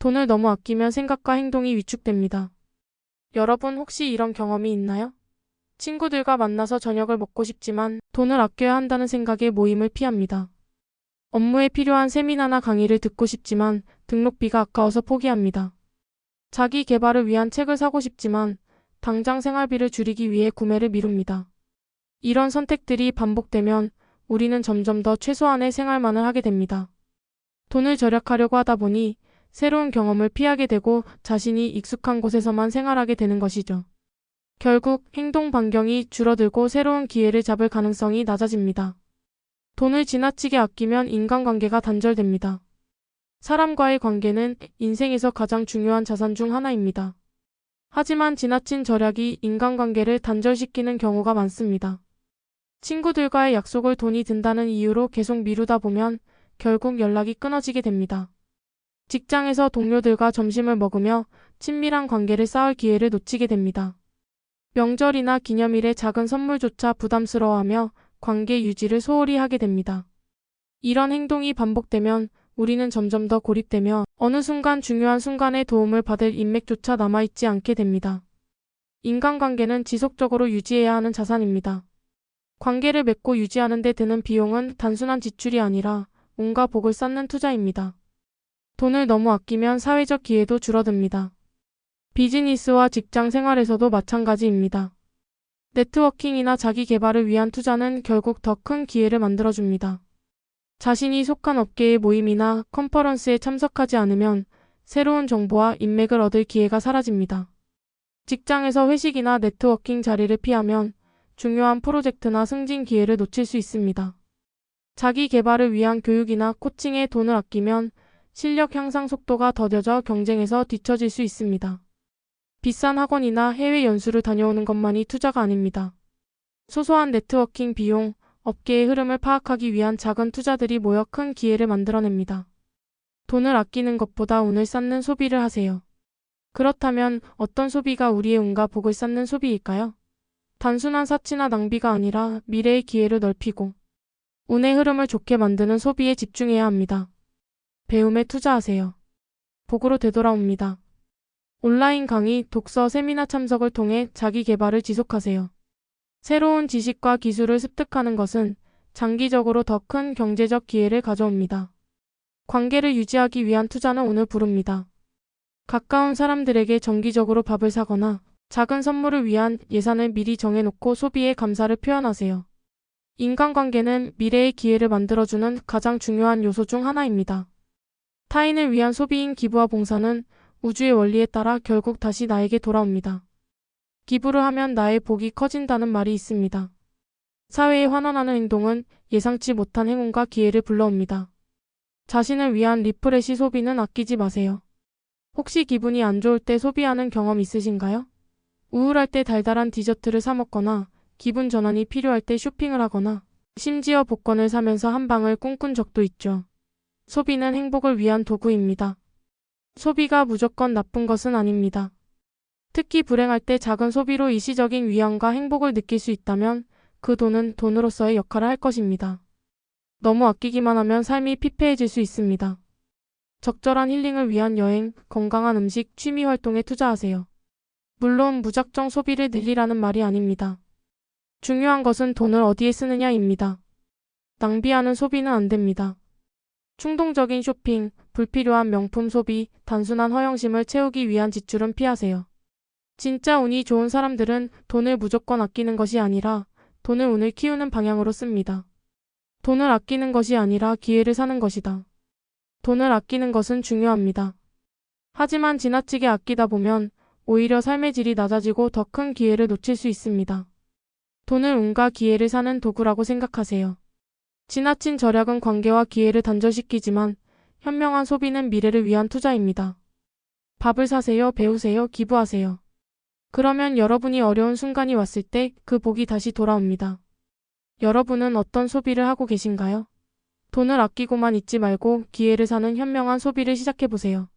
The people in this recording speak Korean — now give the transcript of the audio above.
돈을 너무 아끼면 생각과 행동이 위축됩니다. 여러분 혹시 이런 경험이 있나요? 친구들과 만나서 저녁을 먹고 싶지만 돈을 아껴야 한다는 생각에 모임을 피합니다. 업무에 필요한 세미나나 강의를 듣고 싶지만 등록비가 아까워서 포기합니다. 자기 개발을 위한 책을 사고 싶지만 당장 생활비를 줄이기 위해 구매를 미룹니다. 이런 선택들이 반복되면 우리는 점점 더 최소한의 생활만을 하게 됩니다. 돈을 절약하려고 하다 보니 새로운 경험을 피하게 되고 자신이 익숙한 곳에서만 생활하게 되는 것이죠. 결국 행동 반경이 줄어들고 새로운 기회를 잡을 가능성이 낮아집니다. 돈을 지나치게 아끼면 인간관계가 단절됩니다. 사람과의 관계는 인생에서 가장 중요한 자산 중 하나입니다. 하지만 지나친 절약이 인간관계를 단절시키는 경우가 많습니다. 친구들과의 약속을 돈이 든다는 이유로 계속 미루다 보면 결국 연락이 끊어지게 됩니다. 직장에서 동료들과 점심을 먹으며 친밀한 관계를 쌓을 기회를 놓치게 됩니다. 명절이나 기념일의 작은 선물조차 부담스러워하며 관계 유지를 소홀히 하게 됩니다. 이런 행동이 반복되면 우리는 점점 더 고립되며 어느 순간 중요한 순간에 도움을 받을 인맥조차 남아있지 않게 됩니다. 인간관계는 지속적으로 유지해야 하는 자산입니다. 관계를 맺고 유지하는 데 드는 비용은 단순한 지출이 아니라 온갖 복을 쌓는 투자입니다. 돈을 너무 아끼면 사회적 기회도 줄어듭니다. 비즈니스와 직장 생활에서도 마찬가지입니다. 네트워킹이나 자기 개발을 위한 투자는 결국 더 큰 기회를 만들어줍니다. 자신이 속한 업계의 모임이나 컨퍼런스에 참석하지 않으면 새로운 정보와 인맥을 얻을 기회가 사라집니다. 직장에서 회식이나 네트워킹 자리를 피하면 중요한 프로젝트나 승진 기회를 놓칠 수 있습니다. 자기 개발을 위한 교육이나 코칭에 돈을 아끼면 실력 향상 속도가 더뎌져 경쟁에서 뒤처질 수 있습니다. 비싼 학원이나 해외 연수를 다녀오는 것만이 투자가 아닙니다. 소소한 네트워킹 비용, 업계의 흐름을 파악하기 위한 작은 투자들이 모여 큰 기회를 만들어냅니다. 돈을 아끼는 것보다 운을 쌓는 소비를 하세요. 그렇다면 어떤 소비가 우리의 운과 복을 쌓는 소비일까요? 단순한 사치나 낭비가 아니라 미래의 기회를 넓히고 운의 흐름을 좋게 만드는 소비에 집중해야 합니다. 배움에 투자하세요. 복으로 되돌아옵니다. 온라인 강의, 독서, 세미나 참석을 통해 자기 개발을 지속하세요. 새로운 지식과 기술을 습득하는 것은 장기적으로 더 큰 경제적 기회를 가져옵니다. 관계를 유지하기 위한 투자는 운을 부릅니다. 가까운 사람들에게 정기적으로 밥을 사거나 작은 선물을 위한 예산을 미리 정해놓고 소비에 감사를 표현하세요. 인간관계는 미래의 기회를 만들어주는 가장 중요한 요소 중 하나입니다. 타인을 위한 소비인 기부와 봉사는 우주의 원리에 따라 결국 다시 나에게 돌아옵니다. 기부를 하면 나의 복이 커진다는 말이 있습니다. 사회에 환원하는 행동은 예상치 못한 행운과 기회를 불러옵니다. 자신을 위한 리프레시 소비는 아끼지 마세요. 혹시 기분이 안 좋을 때 소비하는 경험 있으신가요? 우울할 때 달달한 디저트를 사 먹거나 기분 전환이 필요할 때 쇼핑을 하거나 심지어 복권을 사면서 한 방을 꿈꾼 적도 있죠. 소비는 행복을 위한 도구입니다. 소비가 무조건 나쁜 것은 아닙니다. 특히 불행할 때 작은 소비로 일시적인 위안과 행복을 느낄 수 있다면 그 돈은 돈으로서의 역할을 할 것입니다. 너무 아끼기만 하면 삶이 피폐해질 수 있습니다. 적절한 힐링을 위한 여행, 건강한 음식, 취미 활동에 투자하세요. 물론 무작정 소비를 늘리라는 말이 아닙니다. 중요한 것은 돈을 어디에 쓰느냐입니다. 낭비하는 소비는 안 됩니다. 충동적인 쇼핑, 불필요한 명품 소비, 단순한 허영심을 채우기 위한 지출은 피하세요. 진짜 운이 좋은 사람들은 돈을 무조건 아끼는 것이 아니라 돈을 운을 키우는 방향으로 씁니다. 돈을 아끼는 것이 아니라 기회를 사는 것이다. 돈을 아끼는 것은 중요합니다. 하지만 지나치게 아끼다 보면 오히려 삶의 질이 낮아지고 더 큰 기회를 놓칠 수 있습니다. 돈을 운과 기회를 사는 도구라고 생각하세요. 지나친 절약은 관계와 기회를 단절시키지만 현명한 소비는 미래를 위한 투자입니다. 밥을 사세요, 배우세요, 기부하세요. 그러면 여러분이 어려운 순간이 왔을 때 그 복이 다시 돌아옵니다. 여러분은 어떤 소비를 하고 계신가요? 돈을 아끼고만 있지 말고 기회를 사는 현명한 소비를 시작해보세요.